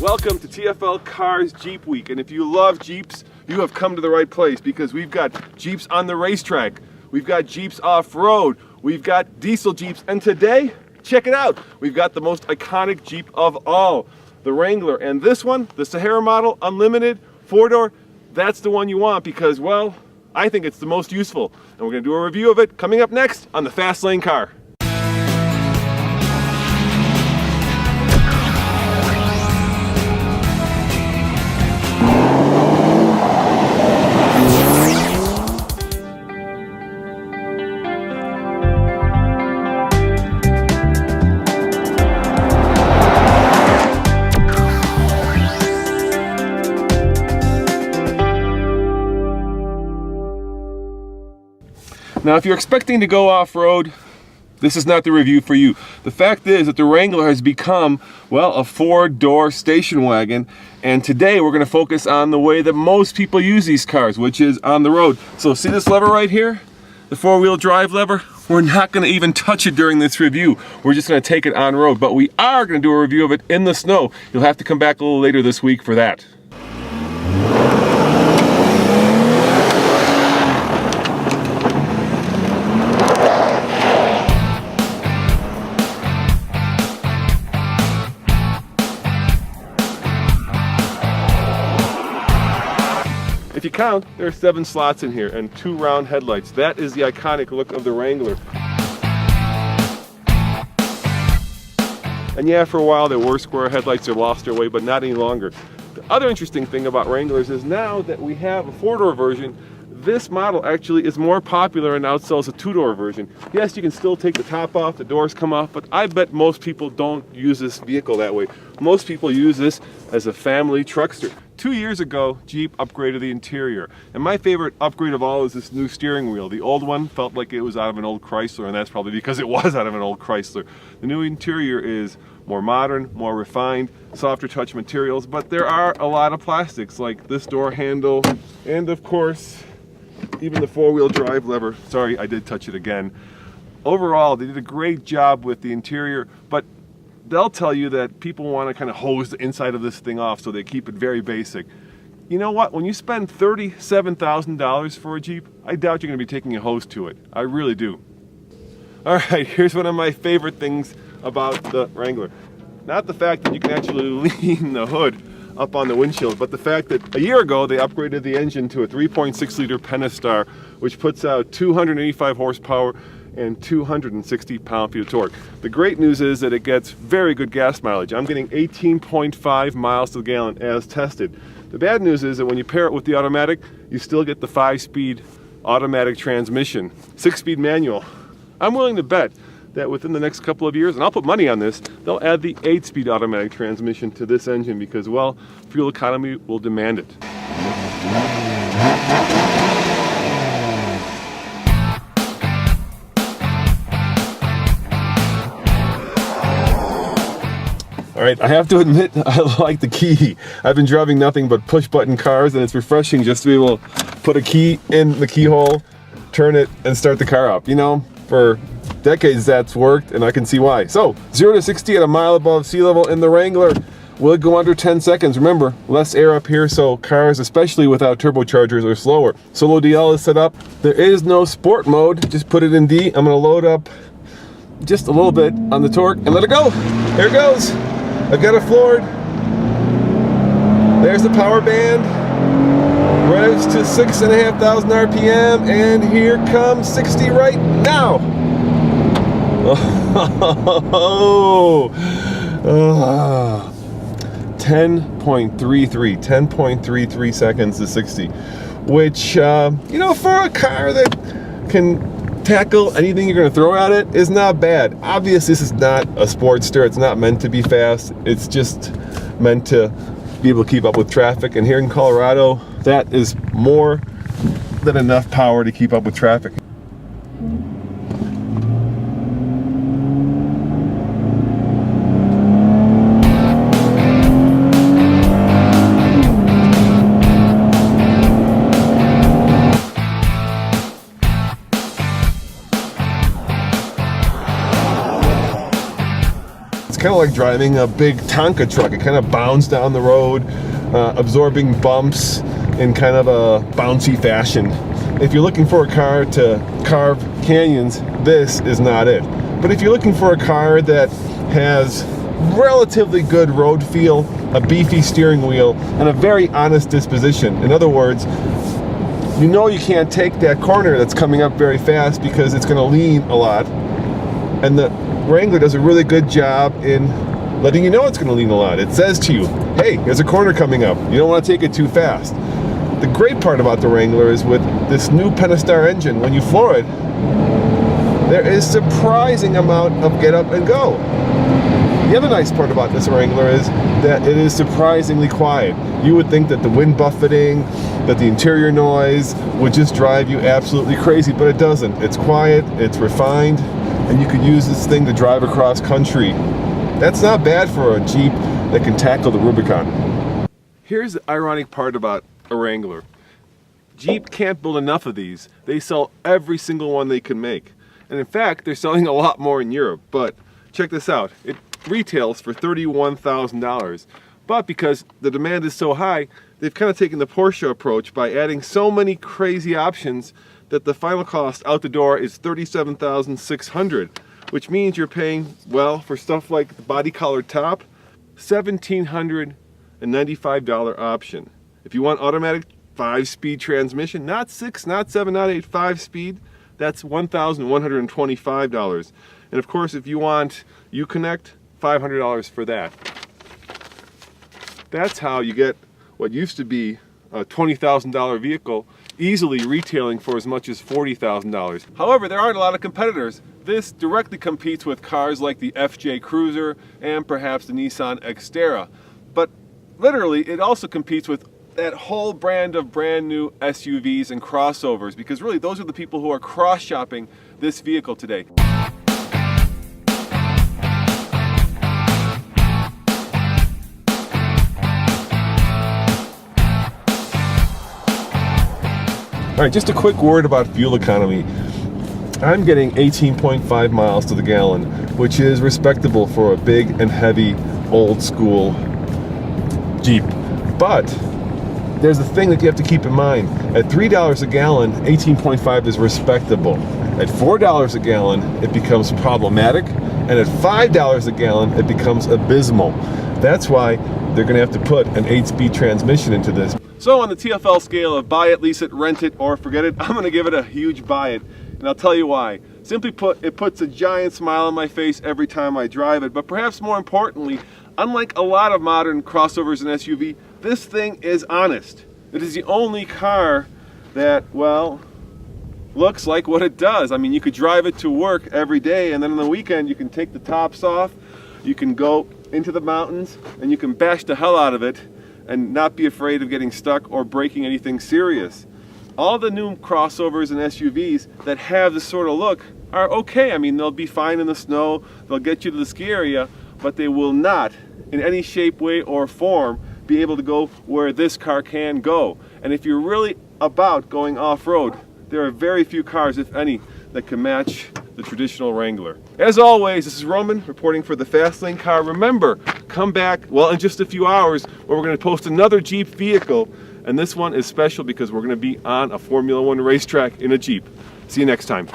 Welcome to TFL Cars Jeep Week, and if you love Jeeps, you have come to the right place because we've got Jeeps on the racetrack, we've got Jeeps off-road, we've got diesel Jeeps, and today, check it out, we've got the most iconic Jeep of all, the Wrangler, and this one, the Sahara model, unlimited, 4-door, that's the one you want because, well, I think it's the most useful, and we're going to do a review of it coming up next on the Fast Lane Car. Now, if you're expecting to go off-road, this is not the review for you. The fact is that the Wrangler has become, well, a 4-door station wagon, and today we're going to focus on the way that most people use these cars, which is on the road. So see this lever right here? The 4-wheel drive lever? We're not going to even touch it during this review. We're just going to take it on road, but we are going to do a review of it in the snow. You'll have to come back a little later this week for that. If you count, there are 7 slots in here and 2 round headlights. That is the iconic look of the Wrangler. And yeah, for a while there were square headlights that lost their way, but not any longer. The other interesting thing about Wranglers is now that we have a 4-door version, this model actually is more popular and outsells a 2-door version. Yes, you can still take the top off, the doors come off, but I bet most people don't use this vehicle that way. Most people use this as a family truckster. 2 years ago, Jeep upgraded the interior, and my favorite upgrade of all is this new steering wheel. The old one felt like it was out of an old Chrysler, and that's probably because it was out of an old Chrysler. The new interior is more modern, more refined, softer touch materials, but there are a lot of plastics like this door handle, and of course, even the 4-wheel drive lever. Sorry, I did touch it again. Overall, they did a great job with the interior, but they'll tell you that people want to kind of hose the inside of this thing off, so they keep it very basic. You know what? When you spend $37,000 for a Jeep, I doubt you're going to be taking a hose to it. I really do. All right, here's one of my favorite things about the Wrangler. Not the fact that you can actually lean the hood up on the windshield, but the fact that a year ago they upgraded the engine to a 3.6 liter Pentastar, which puts out 285 horsepower and 260 pound-feet of torque. The great news is that it gets very good gas mileage. I'm getting 18.5 miles to the gallon as tested. The bad news is that when you pair it with the automatic, you still get the 5-speed automatic transmission, 6-speed manual. I'm willing to bet that within the next couple of years, and I'll put money on this, they'll add the 8-speed automatic transmission to this engine because, well, fuel economy will demand it. All right, I have to admit, I like the key. I've been driving nothing but push-button cars, and it's refreshing just to be able to put a key in the keyhole, turn it, and start the car up. You know, for decades that's worked, and I can see why. So, 0 to 60 at a mile above sea level in the Wrangler will go under 10 seconds. Remember, less air up here, so cars, especially without turbochargers, are slower. Solo DL is set up. There is no sport mode. Just put it in D. I'm going to load up just a little bit on the torque and let it go. There it goes. I've got it floored. There's the power band. Revs to 6,500 RPM, and here comes 60 right now. 10.33 seconds to 60, which, you know, for a car that can tackle anything you're going to throw at it is not bad. Obviously, this is not a Sportster. It's not meant to be fast. It's just meant to be able to keep up with traffic. And here in Colorado, that is more than enough power to keep up with traffic. kind of like driving a big Tonka truck. It kind of bounds down the road, absorbing bumps in kind of a bouncy fashion. If you're looking for a car to carve canyons, this is not it. But if you're looking for a car that has relatively good road feel, a beefy steering wheel, and a very honest disposition, in other words, you know you can't take that corner that's coming up very fast because it's going to lean a lot. And the Wrangler does a really good job in letting you know it's going to lean a lot. It says to you, hey, there's a corner coming up. You don't want to take it too fast. The great part about the Wrangler is with this new Pentastar engine, when you floor it, there is surprising amount of get up and go. The other nice part about this Wrangler is that it is surprisingly quiet. You would think that the wind buffeting, that the interior noise would just drive you absolutely crazy, but it doesn't. It's quiet, it's refined, and you could use this thing to drive across country. That's not bad for a Jeep that can tackle the Rubicon. Here's the ironic part about a Wrangler. Jeep can't build enough of these. They sell every single one they can make. And in fact, they're selling a lot more in Europe. But check this out. It retails for $31,000. But because the demand is so high, they've kind of taken the Porsche approach by adding so many crazy options that the final cost out the door is $37,600, which means you're paying, well, for stuff like the body colored top, $1,795 option. If you want automatic 5-speed transmission, not 6, not 7, not 8, 5-speed, that's $1,125. And of course, if you want Uconnect, $500 for that. That's how you get what used to be a $20,000 vehicle easily retailing for as much as $40,000. However, there aren't a lot of competitors. This directly competes with cars like the FJ Cruiser and perhaps the Nissan Xterra. But literally, it also competes with that whole brand of brand new SUVs and crossovers, because really those are the people who are cross-shopping this vehicle today. All right, just a quick word about fuel economy. I'm getting 18.5 miles to the gallon, which is respectable for a big and heavy old school Jeep. But there's a thing that you have to keep in mind. At $3 a gallon, 18.5 is respectable. At $4 a gallon, it becomes problematic. And at $5 a gallon, it becomes abysmal. That's why they're gonna have to put an 8-speed transmission into this. So on the TFL scale of buy it, lease it, rent it, or forget it, I'm gonna give it a huge buy it. And I'll tell you why. Simply put, it puts a giant smile on my face every time I drive it. But perhaps more importantly, unlike a lot of modern crossovers and SUV, this thing is honest. It is the only car that, well, looks like what it does. I mean, you could drive it to work every day, and then on the weekend you can take the tops off, you can go into the mountains, and you can bash the hell out of it and not be afraid of getting stuck or breaking anything serious. All the new crossovers and SUVs that have this sort of look are okay. I mean, they'll be fine in the snow, they'll get you to the ski area, but they will not, in any shape, way, or form, be able to go where this car can go. And if you're really about going off-road, there are very few cars, if any, that can match the traditional Wrangler. As always, this is Roman reporting for the Fastlane Car. Remember, come back, well, in just a few hours, where we're going to post another Jeep vehicle. And this one is special because we're going to be on a Formula One racetrack in a Jeep. See you next time.